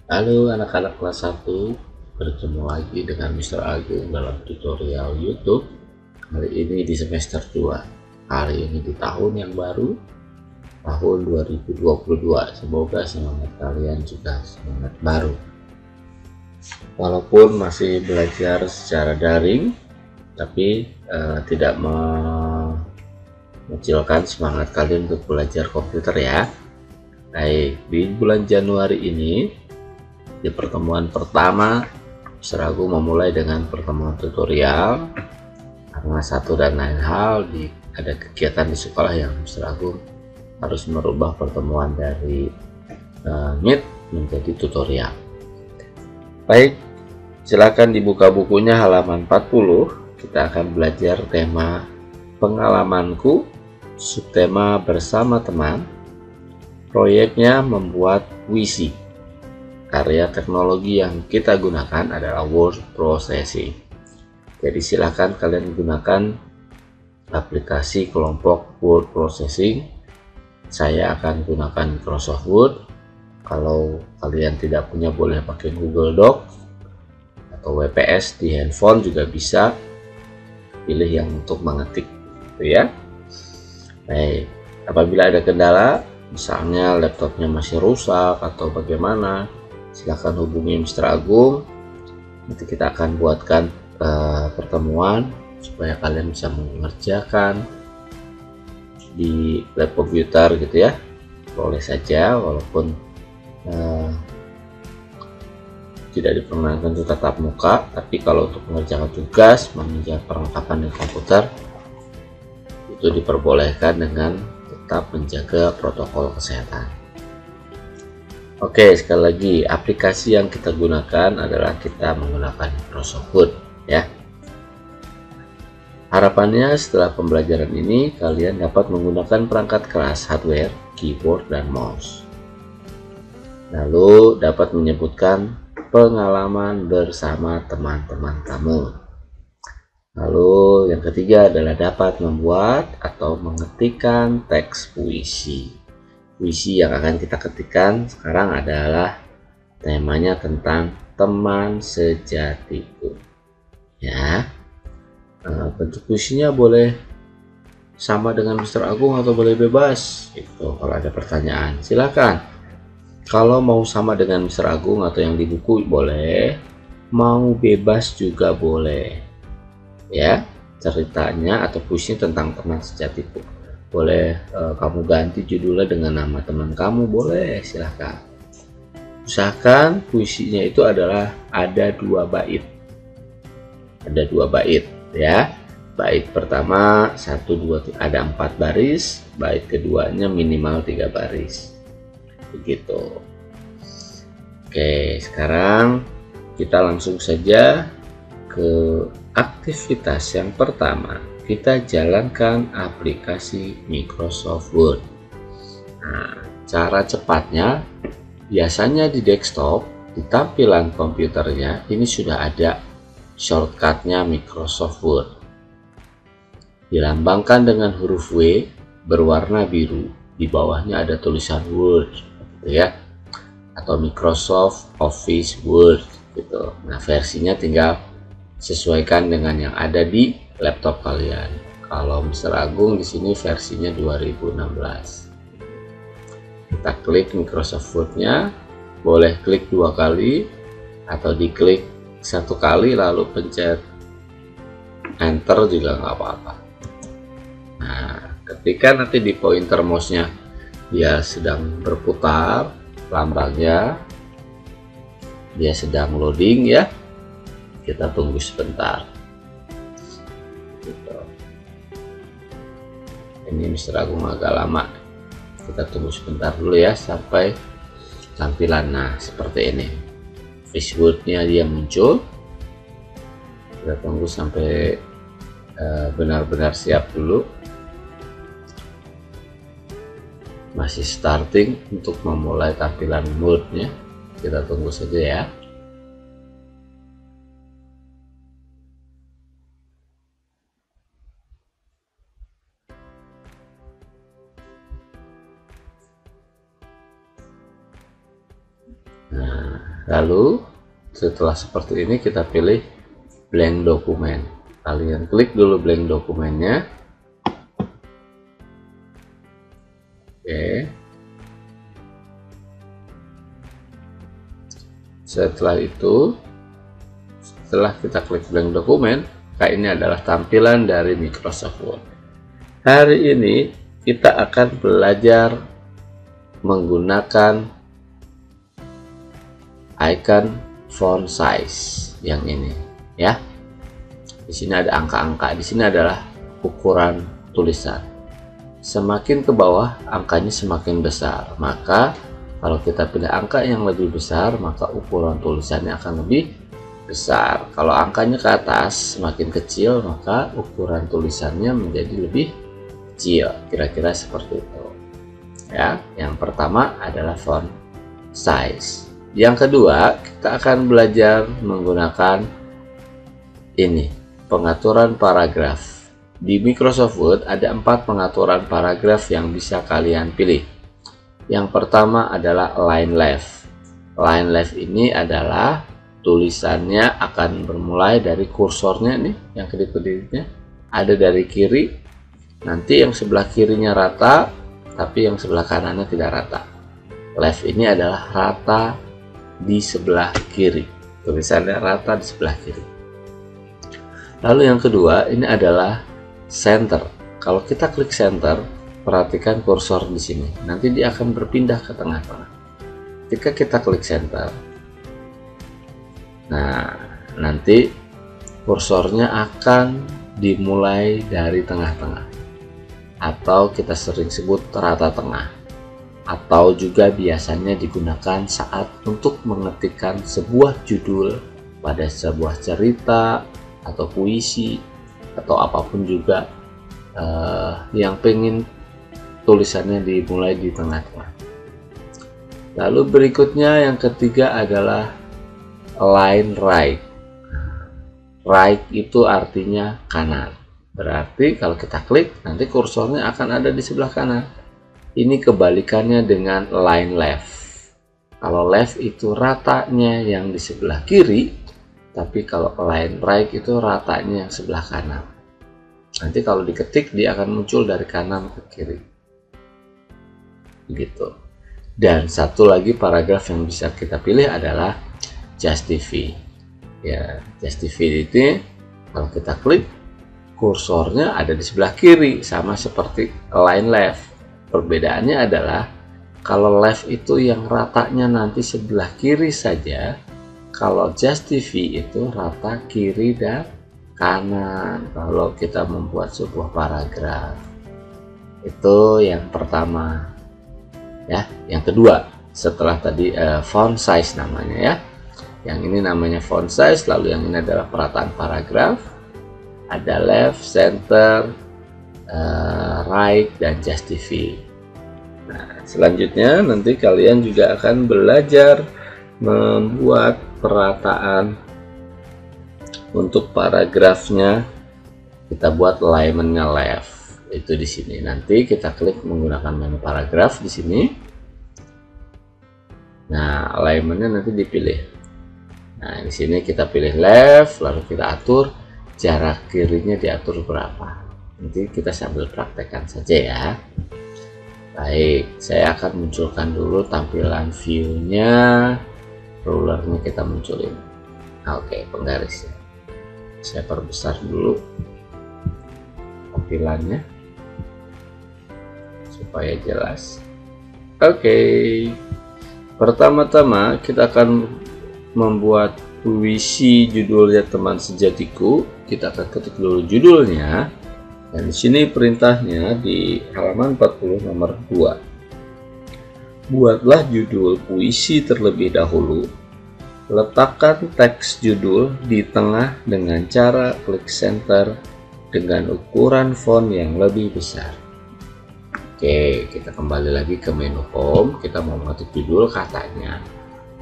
Halo anak-anak kelas 1, bertemu lagi dengan Mr. Agung dalam tutorial YouTube. Kali ini di semester 2. Kali ini di tahun yang baru, tahun 2022. Semoga semangat kalian juga semangat baru. Walaupun masih belajar secara daring, tapi tidak mengecilkan semangat kalian untuk belajar komputer ya. Baik, di bulan Januari ini, di pertemuan pertama, Mr. Agung memulai dengan pertemuan tutorial karena satu dan lain hal ada kegiatan di sekolah yang Mr. Agung harus merubah pertemuan dari Meet menjadi tutorial. Baik, silakan dibuka bukunya halaman 40. Kita akan belajar tema pengalamanku, subtema bersama teman. Proyeknya membuat puisi. Karya teknologi yang kita gunakan adalah word processing. Jadi silakan kalian gunakan aplikasi kelompok word processing. Saya akan gunakan Microsoft Word. Kalau kalian tidak punya, boleh pakai Google Docs atau WPS di handphone juga bisa. Pilih yang untuk mengetik, gitu ya. Baik, apabila ada kendala, misalnya laptopnya masih rusak atau bagaimana, silahkan hubungi Mr. Agung. Nanti kita akan buatkan pertemuan supaya kalian bisa mengerjakan di lab komputer gitu ya. Boleh saja, walaupun tidak diperkenankan untuk tatap muka, tapi kalau untuk mengerjakan tugas meminjam perlengkapan di komputer itu diperbolehkan dengan tetap menjaga protokol kesehatan. Oke, sekali lagi, aplikasi yang kita gunakan adalah kita menggunakan Microsoft Word ya. Harapannya setelah pembelajaran ini kalian dapat menggunakan perangkat keras hardware, keyboard, dan mouse. Lalu dapat menyebutkan pengalaman bersama teman-teman kamu. Lalu yang ketiga adalah dapat membuat atau mengetikkan teks puisi. Puisi yang akan kita ketikkan sekarang adalah temanya tentang teman sejatiku. Ya, bentuk puisinya boleh sama dengan Mr. Agung atau boleh bebas. Itu kalau ada pertanyaan silakan. Kalau mau sama dengan Mr. Agung atau yang di buku boleh, mau bebas juga boleh. Ya, ceritanya atau puisinya tentang teman sejatiku. Boleh kamu ganti judulnya dengan nama teman kamu, boleh, silahkan. Usahakan puisinya itu adalah ada 2 bait. Ada 2 bait ya. Bait pertama 1, 2, ada 4 baris, bait keduanya minimal 3 baris. Begitu. Oke, sekarang kita langsung saja ke aktivitas yang pertama. Kita jalankan aplikasi Microsoft Word. Nah, cara cepatnya biasanya di desktop, di tampilan komputernya ini sudah ada shortcutnya Microsoft Word. Dilambangkan dengan huruf W berwarna biru. Di bawahnya ada tulisan Word, gitu ya, atau Microsoft Office Word, gitu. Nah, versinya tinggal sesuaikan dengan yang ada di laptop kalian. Kalau Mr. Agung di sini versinya 2016. Kita klik Microsoft Word-nya, boleh klik 2 kali atau diklik 1 kali lalu pencet enter juga nggak apa-apa. Nah, ketika nanti di pointer mouse-nya dia sedang berputar lambangnya, dia sedang loading ya, kita tunggu sebentar. Gitu. Ini Mr. Agung agak lama, kita tunggu sebentar dulu ya sampai tampilan nah seperti ini. Word-nya dia muncul. Kita tunggu sampai benar-benar siap dulu. Masih starting untuk memulai tampilan Word-nya. Kita tunggu saja ya. Nah, Lalu setelah seperti ini kita pilih blank dokumen. Kalian klik dulu blank dokumennya. Oke. Setelah itu, setelah kita klik blank dokumen, maka ini adalah tampilan dari Microsoft Word. Hari ini kita akan belajar menggunakan icon font size yang ini ya. Di sini ada angka-angka, di sini adalah ukuran tulisan. Semakin ke bawah angkanya semakin besar, maka kalau kita pilih angka yang lebih besar maka ukuran tulisannya akan lebih besar. Kalau angkanya ke atas semakin kecil maka ukuran tulisannya menjadi lebih kecil, kira-kira seperti itu ya. Yang pertama adalah font size. Yang kedua, kita akan belajar menggunakan ini, pengaturan paragraf. Di Microsoft Word ada 4 pengaturan paragraf yang bisa kalian pilih. Yang pertama adalah line left. Line left ini adalah tulisannya akan bermulai dari kursornya nih, yang kedip-kedipnya ada dari kiri. Nanti yang sebelah kirinya rata, tapi yang sebelah kanannya tidak rata. Left ini adalah rata di sebelah kiri, tulisannya rata di sebelah kiri. Lalu yang kedua ini adalah center. Kalau kita klik center, perhatikan kursor di sini, nanti dia akan berpindah ke tengah-tengah. Ketika kita klik center, nah nanti kursornya akan dimulai dari tengah-tengah, atau kita sering sebut rata tengah, atau juga biasanya digunakan saat untuk mengetikkan sebuah judul pada sebuah cerita atau puisi atau apapun juga yang pengen tulisannya dimulai di tengah-tengah. Lalu berikutnya yang ketiga adalah line right. Right itu artinya kanan. Berarti kalau kita klik, nanti kursornya akan ada di sebelah kanan. Ini kebalikannya dengan line left. Kalau left itu ratanya yang di sebelah kiri, tapi kalau line right itu ratanya yang sebelah kanan. Nanti kalau diketik, dia akan muncul dari kanan ke kiri. Gitu. Dan satu lagi paragraf yang bisa kita pilih adalah justify. Ya, justify itu kalau kita klik, kursornya ada di sebelah kiri, sama seperti line left. Perbedaannya adalah kalau left itu yang ratanya nanti sebelah kiri saja, kalau justify itu rata kiri dan kanan. Kalau kita membuat sebuah paragraf, itu yang pertama ya. Yang kedua, setelah tadi font size namanya ya, yang ini namanya font size, lalu yang ini adalah perataan paragraf. Ada left, center, right, dan justify. Nah, selanjutnya nanti kalian juga akan belajar membuat perataan untuk paragrafnya. Kita buat alignmentnya left, itu di sini. Nanti kita klik menggunakan menu paragraf di sini. Nah, alignmentnya nanti dipilih. Nah, di sini kita pilih left, lalu kita atur jarak kirinya diatur berapa. Nanti kita sambil praktekkan saja ya. Baik, saya akan munculkan dulu tampilan view-nya. Rulernya kita munculin. Oke, penggarisnya saya perbesar dulu tampilannya supaya jelas. Oke, pertama-tama kita akan membuat puisi judulnya Teman Sejatiku. Kita akan ketik dulu judulnya, dan di sini perintahnya di halaman 40 nomor 2. Buatlah judul puisi terlebih dahulu. Letakkan teks judul di tengah dengan cara klik center dengan ukuran font yang lebih besar. Oke, kita kembali lagi ke menu home. Kita mau mengetik judul, katanya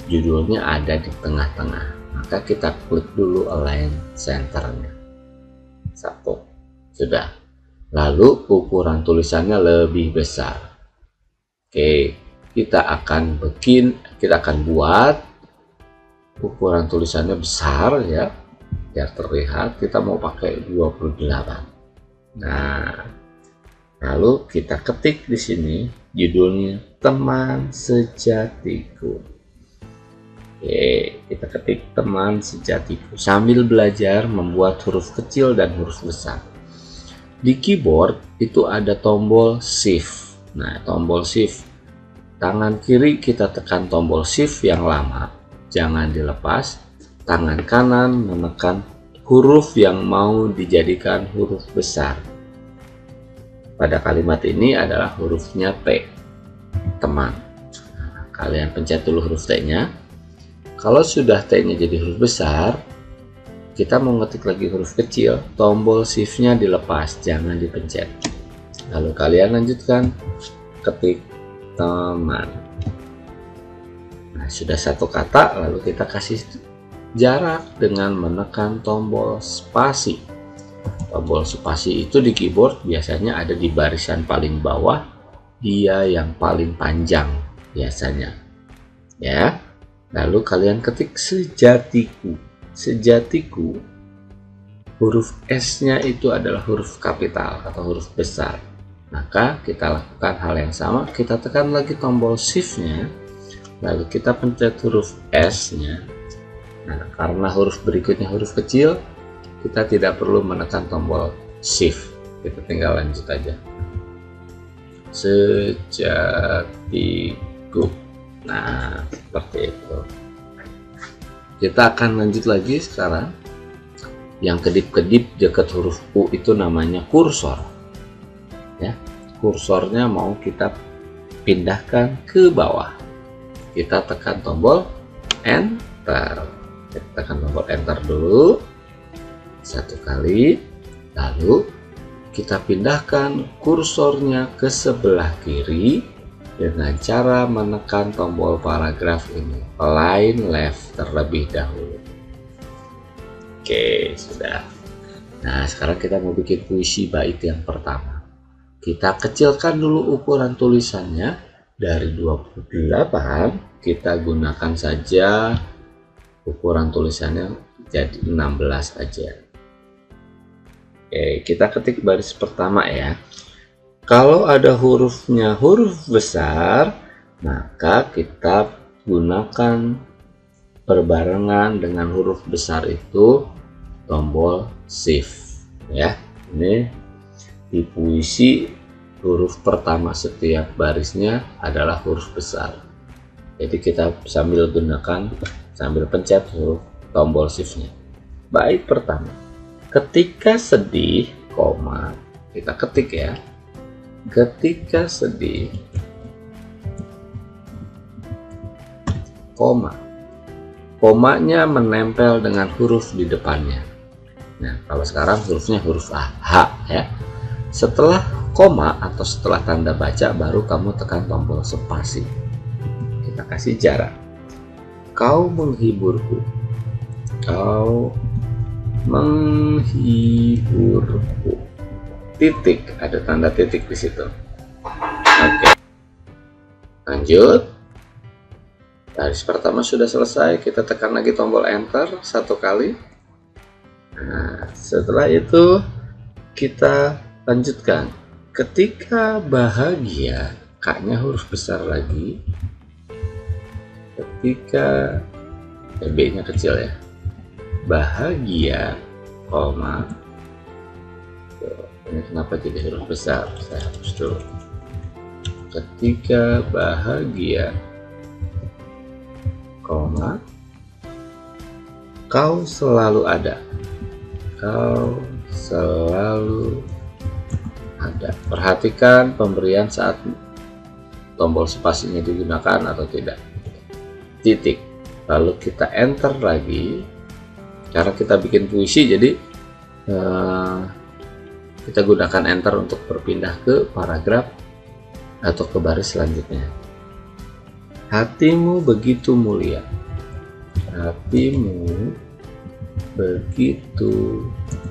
judulnya ada di tengah-tengah, maka kita klik dulu align centernya. Satu, sudah. Lalu ukuran tulisannya lebih besar. Oke, kita akan buat ukuran tulisannya besar ya, biar terlihat. Kita mau pakai 28. Nah, lalu kita ketik di sini judulnya teman sejatiku. Oke, kita ketik teman sejatiku sambil belajar membuat huruf kecil dan huruf besar. Di keyboard itu ada tombol shift. Nah, tombol shift, tangan kiri kita tekan tombol shift yang lama, jangan dilepas. Tangan kanan menekan huruf yang mau dijadikan huruf besar. Pada kalimat ini adalah hurufnya T, teman. Nah, kalian pencet dulu huruf T-nya. Kalau sudah T-nya jadi huruf besar, kita mau ngetik lagi huruf kecil, tombol shift-nya dilepas, jangan dipencet. Lalu kalian lanjutkan ketik teman. Nah, sudah satu kata, lalu kita kasih jarak dengan menekan tombol spasi. Tombol spasi itu di keyboard biasanya ada di barisan paling bawah, dia yang paling panjang biasanya. Ya. Lalu kalian ketik sejatiku. Sejatiku, huruf S-nya itu adalah huruf kapital atau huruf besar. Maka kita lakukan hal yang sama, kita tekan lagi tombol shift-nya, lalu kita pencet huruf S-nya. Nah, karena huruf berikutnya huruf kecil, kita tidak perlu menekan tombol shift, kita tinggal lanjut aja. Sejatiku. Nah, seperti itu. Kita akan lanjut lagi sekarang. Yang kedip-kedip dekat huruf U itu namanya kursor. Ya, kursornya mau kita pindahkan ke bawah. Kita tekan tombol Enter. Kita tekan tombol Enter dulu. Satu kali, lalu kita pindahkan kursornya ke sebelah kiri dengan cara menekan tombol paragraf ini, align left terlebih dahulu. Oke, sudah. Nah, sekarang kita mau bikin puisi bait yang pertama. Kita kecilkan dulu ukuran tulisannya dari 28, kita gunakan saja ukuran tulisannya jadi 16 aja. Oke, kita ketik baris pertama ya. Kalau ada hurufnya huruf besar, maka kita gunakan berbarengan dengan huruf besar itu tombol shift ya. Ini di puisi huruf pertama setiap barisnya adalah huruf besar. Jadi kita sambil pencet huruf tombol shift-nya. Bait pertama. Ketika sedih, koma, kita ketik ya. Ketika sedih, koma. Komanya menempel dengan huruf di depannya. Nah, kalau sekarang hurufnya huruf A, H ya. Setelah koma atau setelah tanda baca, baru kamu tekan tombol spasi. Kita kasih jarak. Kau menghiburku. Kau menghiburku. Titik, ada tanda titik di situ. Oke. Lanjut. Baris pertama sudah selesai, kita tekan lagi tombol Enter satu kali. Nah, setelah itu kita lanjutkan. Ketika bahagia, K-nya huruf besar lagi. Ketika B-nya kecil ya. Bahagia, koma. Ini kenapa jadi huruf besar? Saya hapus dulu. Ketika bahagia, koma, kau selalu ada. Kau selalu ada. Perhatikan pemberian saat tombol spasinya digunakan atau tidak. Titik. Lalu kita enter lagi. Cara kita bikin puisi, jadi kita gunakan enter untuk berpindah ke paragraf atau ke baris selanjutnya. Hatimu begitu mulia. Hatimu begitu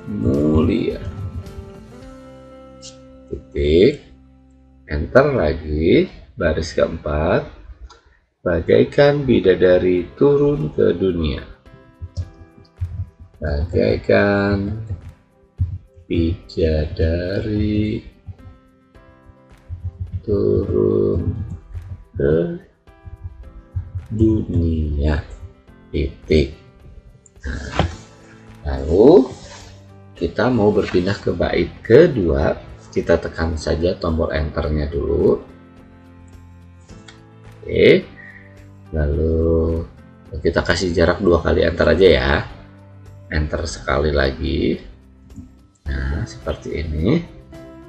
mulia. Titik. Enter lagi. Baris keempat. Bagaikan bidadari turun ke dunia. Bagaikan bidadari turun ke dunia. Titik. Lalu kita mau berpindah ke bait kedua. Kita tekan saja tombol enternya dulu. Oke. Lalu kita kasih jarak 2 kali enter aja ya. Enter sekali lagi. Nah, seperti ini.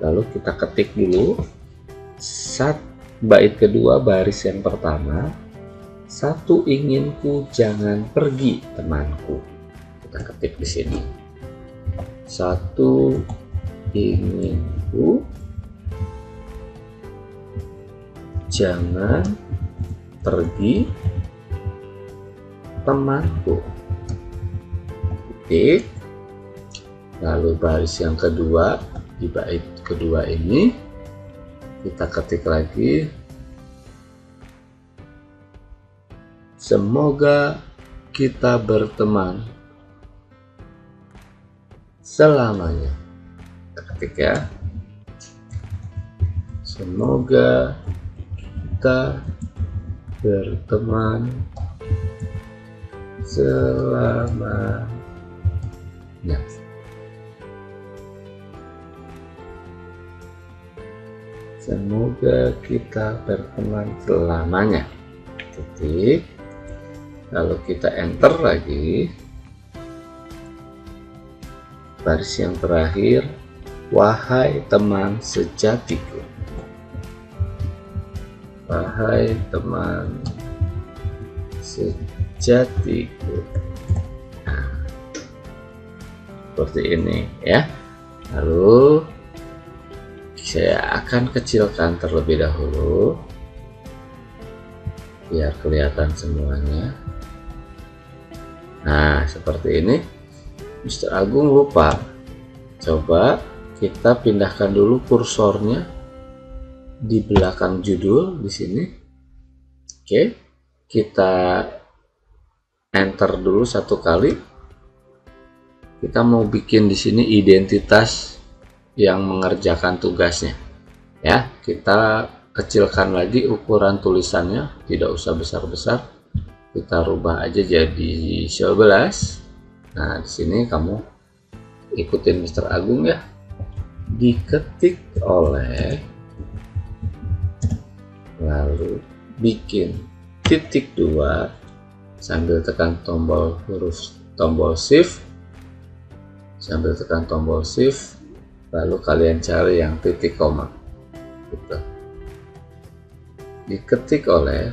Lalu kita ketik dulu bait kedua baris yang pertama. Satu inginku jangan pergi temanku. Kita ketik di sini. Satu inginku jangan pergi temanku. Oke. Lalu baris yang kedua di bait kedua ini kita ketik lagi. Semoga kita berteman selamanya. Kita ketik ya. Semoga kita berteman selamanya. Semoga kita berteman selamanya. Titik. Lalu kita enter lagi. Baris yang terakhir. Wahai teman sejatiku. Wahai teman sejatiku. Nah, seperti ini ya. Lalu saya akan kecilkan terlebih dahulu biar kelihatan semuanya. Nah, seperti ini. Mr. Agung lupa. Coba kita pindahkan dulu kursornya di belakang judul di sini. Oke, kita enter dulu 1 kali. Kita mau bikin di sini identitas yang mengerjakan tugasnya. Ya, kita kecilkan lagi ukuran tulisannya, tidak usah besar-besar. Kita rubah aja jadi 11. Nah, di sini kamu ikutin Mr. Agung ya. Diketik oleh, lalu bikin titik 2 sambil tekan tombol shift, sambil tekan tombol shift, lalu kalian cari yang titik koma gitu. Diketik oleh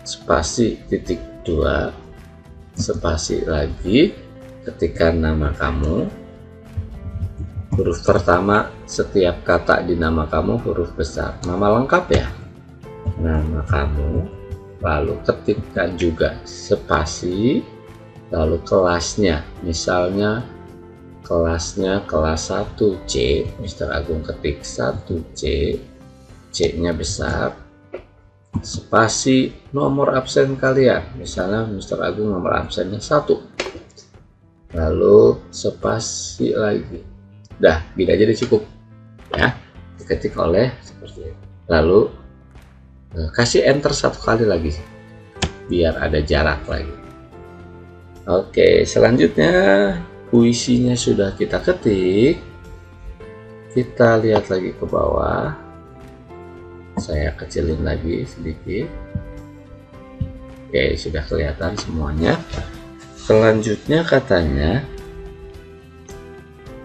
spasi titik 2 spasi lagi, ketikkan nama kamu, huruf pertama setiap kata di nama kamu huruf besar, nama lengkap ya, nama kamu, lalu ketikkan juga spasi, lalu kelasnya, misalnya kelasnya kelas 1C, Mr. Agung ketik 1C, C-nya besar, spasi nomor absen kalian, misalnya Mr. Agung nomor absennya 1, lalu spasi lagi. Dah, gini aja deh cukup ya, diketik oleh seperti itu. Lalu kasih enter 1 kali lagi biar ada jarak lagi. Oke, selanjutnya puisinya sudah kita ketik. Kita lihat lagi ke bawah. Saya kecilin lagi sedikit. Oke, sudah kelihatan semuanya. Selanjutnya katanya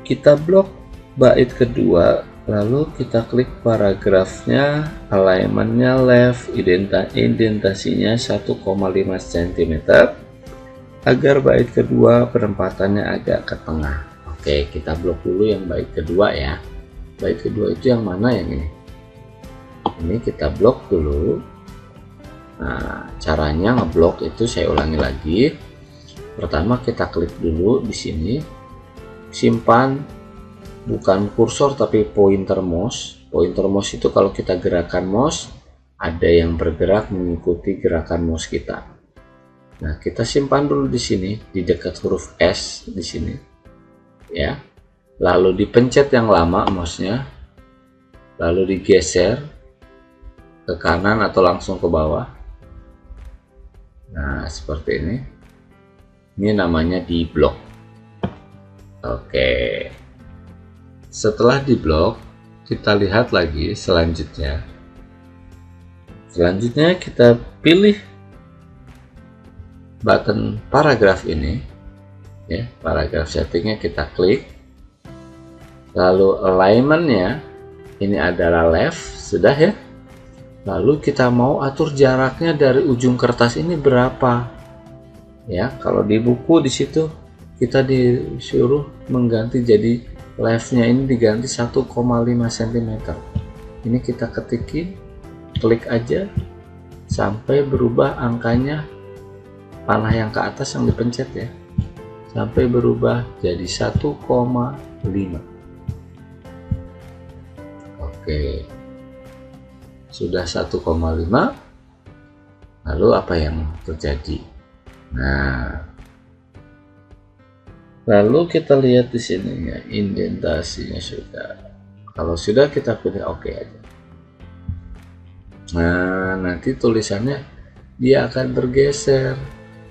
kita blok bait kedua, lalu kita klik paragrafnya, alignmentnya left, indentasinya 1,5 cm agar bait kedua penempatannya agak ke tengah. Oke, kita blok dulu yang bait kedua ya. Bait kedua itu yang mana, yang ini? Ini kita blok dulu. Nah, caranya ngeblok itu saya ulangi lagi. Pertama kita klik dulu di sini, simpan bukan kursor tapi pointer mouse Pointer mouse itu kalau kita gerakan mouse, ada yang bergerak mengikuti gerakan mouse kita. Nah, kita simpan dulu di sini, di dekat huruf S di sini, ya. Lalu dipencet yang lama mouse-nya, lalu digeser ke kanan atau langsung ke bawah. Nah, seperti ini. Ini namanya di blok. Oke. Setelah di blok, kita lihat lagi selanjutnya. Selanjutnya kita pilih button paragraf ini, ya, paragraf settingnya kita klik. Lalu alignmentnya ini adalah left, sudah ya. Lalu kita mau atur jaraknya dari ujung kertas ini berapa, ya. Kalau di buku di situ kita disuruh mengganti jadi leftnya ini diganti 1,5 cm. Ini kita ketikin, klik aja sampai berubah angkanya, panah yang ke atas yang dipencet ya, sampai berubah jadi 1,5. Oke, sudah 1,5. Lalu apa yang terjadi? Nah, lalu kita lihat di sini ya, indentasinya sudah. Kalau sudah, kita pilih OK aja. Nah, nanti tulisannya dia akan bergeser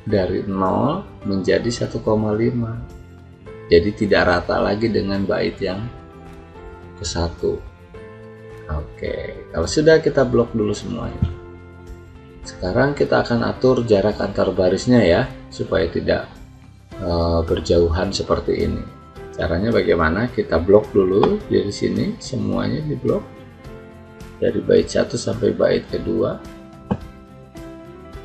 dari 0 menjadi 1,5. Jadi tidak rata lagi dengan bait yang ke-1. Oke, kalau sudah, kita blok dulu semuanya. Sekarang kita akan atur jarak antar barisnya ya, supaya tidak berjauhan seperti ini. Caranya bagaimana? Kita blok dulu dari sini, semuanya di blok dari bait 1 sampai bait kedua.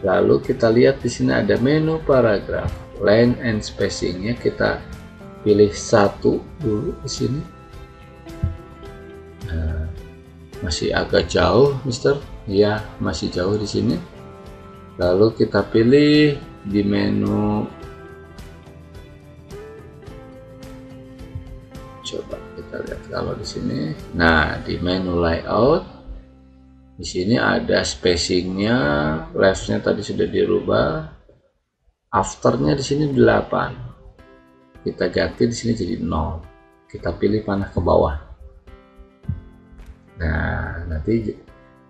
Lalu kita lihat di sini ada menu paragraf, length and spacingnya kita pilih 1 dulu di sini. Nah, masih agak jauh, Mister. Ya, masih jauh di sini. Lalu kita pilih di menu, coba kita lihat kalau di sini. Nah, di menu layout di sini ada spacingnya, leftnya tadi sudah dirubah, afternya di sini 8. Kita ganti di sini jadi 0. Kita pilih panah ke bawah. Nah, nanti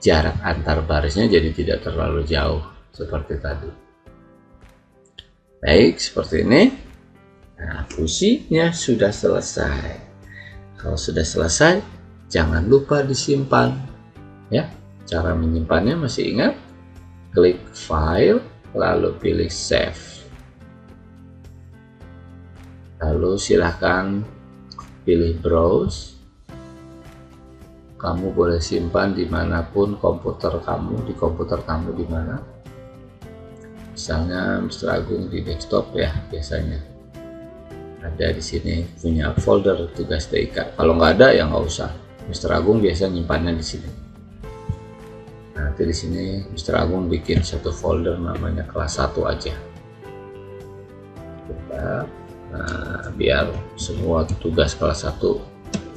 jarak antar barisnya jadi tidak terlalu jauh seperti tadi. Baik, seperti ini. Nah, fungsinya sudah selesai. Kalau sudah selesai, jangan lupa disimpan ya. Cara menyimpannya masih ingat? Klik file, lalu pilih save. Lalu silahkan pilih browse. Kamu boleh simpan dimanapun komputer kamu, di komputer kamu di mana. Misalnya Mr. Agung di desktop ya, biasanya ada di sini punya folder tugas TIK. Kalau nggak ada ya nggak usah. Mr. Agung biasa nyimpannya di sini. Nanti di sini Mr. Agung bikin satu folder namanya kelas 1 aja. Nah, biar semua tugas kelas 1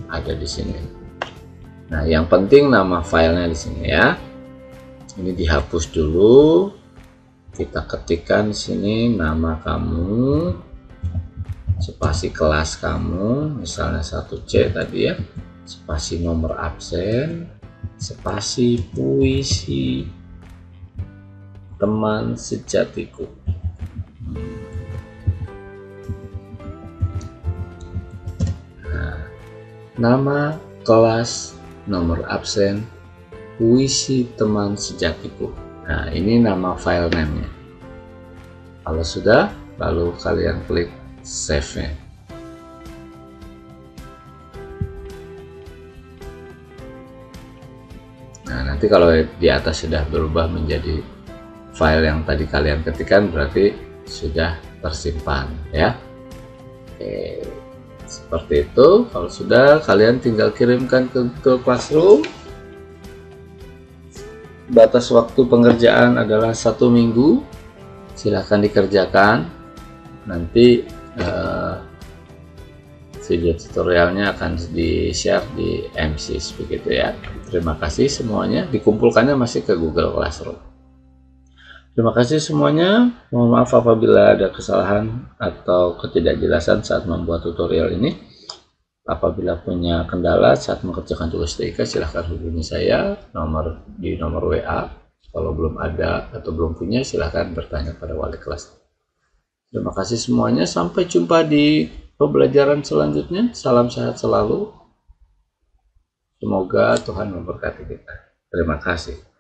ada di sini. Nah, yang penting nama filenya di sini ya. Ini dihapus dulu. Kita ketikkan di sini nama kamu, spasi kelas kamu, misalnya 1C tadi ya, spasi nomor absen, spasi puisi teman sejatiku. Nah, nama kelas, nomor absen, puisi teman sejatiku. Nah, ini nama file name-nya. Kalau sudah, lalu kalian klik save-nya. Nah, nanti kalau di atas sudah berubah menjadi file yang tadi kalian ketikkan, berarti sudah tersimpan ya. Oke, seperti itu. Kalau sudah, kalian tinggal kirimkan ke Classroom. Batas waktu pengerjaan adalah 1 minggu. Silahkan dikerjakan. Nanti video tutorialnya akan di-share di MSIS begitu ya. Terima kasih semuanya. Dikumpulkannya masih ke Google Classroom. Terima kasih semuanya. Mohon maaf apabila ada kesalahan atau ketidakjelasan saat membuat tutorial ini. Apabila punya kendala saat mengerjakan tugas TIK, silahkan hubungi saya di nomor WA. Kalau belum ada atau belum punya, silahkan bertanya pada wali kelas. Terima kasih semuanya. Sampai jumpa di pembelajaran selanjutnya. Salam sehat selalu. Semoga Tuhan memberkati kita. Terima kasih.